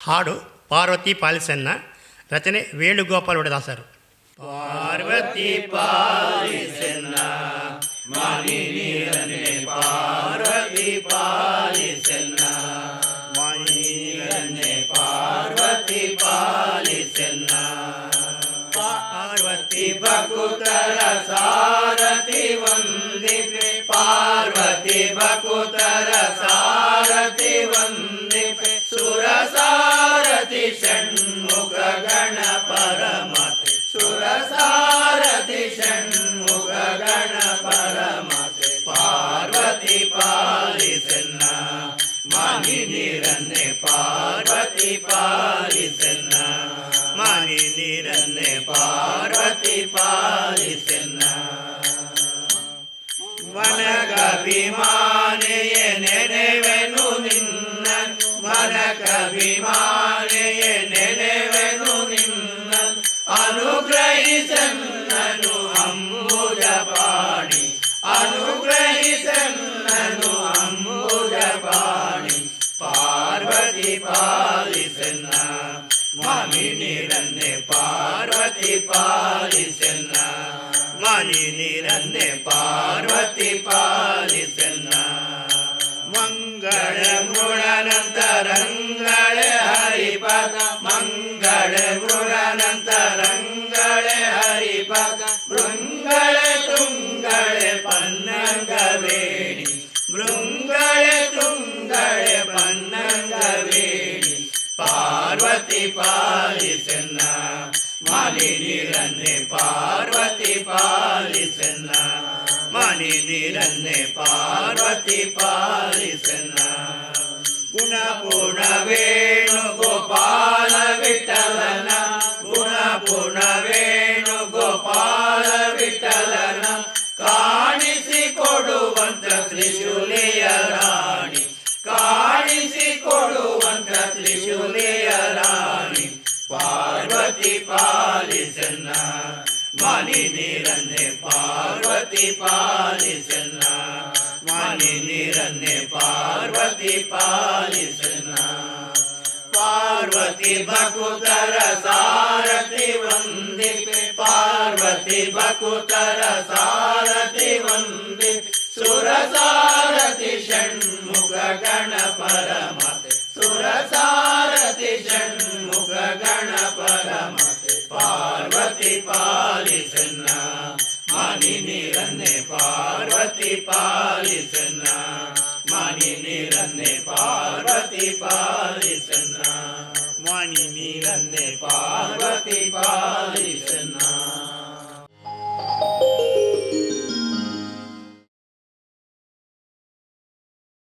ಹಾಡು ಪಾರ್ವತಿ ಪಾಲಿಸನ್ನ, ರಚನೆ ವೇಣುಗೋಪಾಲ್ ಒಡೆದಾಸರು. ಪಾರ್ವತಿ ಪಾಲಿಸನ್ನ ಮನಿ ನೀರನ್ನೇ ಪಾರ್ವತಿ ಪಾಲಿಸನ್ನ ಮನಿ ನೀರನ್ನೇ ಪಾರ್ವತಿ ಪಾಲಿಸನ್ನ ಪಾರ್ವತಿ ಭಕುತರ ಸಾರಥಿ ವಂದಿಪೆ ಪಾರ್ವತಿ ಭಕುತರ ಸಾರಥಿ ವಂದಿಪೆ ಸುರ ಸಾರಥಿ ಷಣ್ಮುಖ ಗಣ ಪರಮತೆ ಸುರ ಸಾರಥಿ ಷಣ್ಮುಖ ಗಣ ಪರಮತೆ ಪಾರ್ವತಿ ಪಾಲಿಸನ್ನ ಮನಿ ನೀರನ್ನೇ ಪಾರ್ವತಿ ಪಾಲಿಸನ್ನ ಮನಿ ನೀರನ್ನೇ ಪಾರ್ವತಿ ಪಾಲಿಸನ್ನ ಮನಕಭಿಮಾನೆಯ ನೆನೆವೆನು ನಿನ್ನ ಮನಕಭಿಮಾನೆಯ ನೆನೆವೆನು ನಿನ್ನ ಅನುಗ್ರಹಿಸನ್ನನು ಅಂಬುಜಪಾಣಿ ಅನುಗ್ರಹಿಸನ್ನನು ಅಂಬುಜಪಾಣಿ ಪಾರ್ವತಿ ಪಾಲಿಸನ್ನ ಮನಿ ನೀರನ್ನೇ ಪಾರ್ವತಿ ಪಾಲಿಸನ್ನ ಮನಿ ನೀರನ್ನೇ ಪಾರ್ವತಿ ಪಾಲಿಸನ್ನ ಮಂಗಳ ಮೃಳನಂತರಂಗಳ ಹರಿಪದ ಮಂಗಳ ಮೃಳನಂತರಂಗಳ ಹರಿಪದ ಭೃಂಗಳ ತುಂಗಳ ಪನ್ನಂಗವೇಣಿ ಭೃಂಗಳ ತುಂಗಳ ಪನ್ನಂಗವೇಣಿ ಪಾರ್ವತಿ ಪಾಲಿಸನ್ನ ಮನಿ ನೀರನ್ನೇ ಪಾರ್ವತಿ ಪಾಲಿಸನ್ನ ಮನಿ ನೀರನ್ನೇ ಪಾರ್ವತಿ ಪಾಲಿಸನ್ನ ಗುಣ ಪೂರ್ಣ ವೇಣು ಗೋಪಾಲ ವಿಠಲನ ಗುಣ ಪೂರ್ಣ ವೇಣು ಗೋಪಾಲ ವಿಠಲನ ಕಾಣಿಸಿ ಕೊಡುವಂತ ತ್ರಿಶೂಲಿಯ ರಾಣಿ ಕಾಣಿಸಿ ಕೊಡುವಂತ ತ್ರಿಶೂಲಿಯ ರಾಣಿ ಪಾರ್ವತಿ ಪಾಲಿಸನ್ನ ಮನಿ ನೀರನ್ನೇ ಪಾರ್ವತಿ ಪಾಲಿಸನ್ನ ಮನಿ ನೀರನ್ನೇ ಪಾರ್ವತಿ ಪಾಲಿಸನ್ನ ಪಾರ್ವತಿ ಭಕುತರ ಸಾರಥಿ ವಂದಿಪೆ ಪಾರ್ವತಿ ಭಕುತರ ಸಾರಥಿ ವಂದಿಪೆ ಸುರ ಸಾರಥಿ ಷಣ್ಮುಖ ಗಣ ಪರಮತೆ ಸುರ ಸಾರಥಿ ಷಣ್ಮುಖ ಗಣ ಪರಮತೆ ಪಾರ್ವತಿ ಪಾಲಿಸನ್ನ ಮನಿ ನೀರನ್ನೇ ಪಾರ್ವತಿ ಪಾಲಿಸನ್ನ ಮನಿ ನೀರನ್ನೇ ಪಾರ್ವತಿ ಪಾಲಿಸನ್ನ ಮನಿ ನೀರನ್ನೇ ಪಾರ್ವತಿ ಪಾಲಿಸನ್ನ.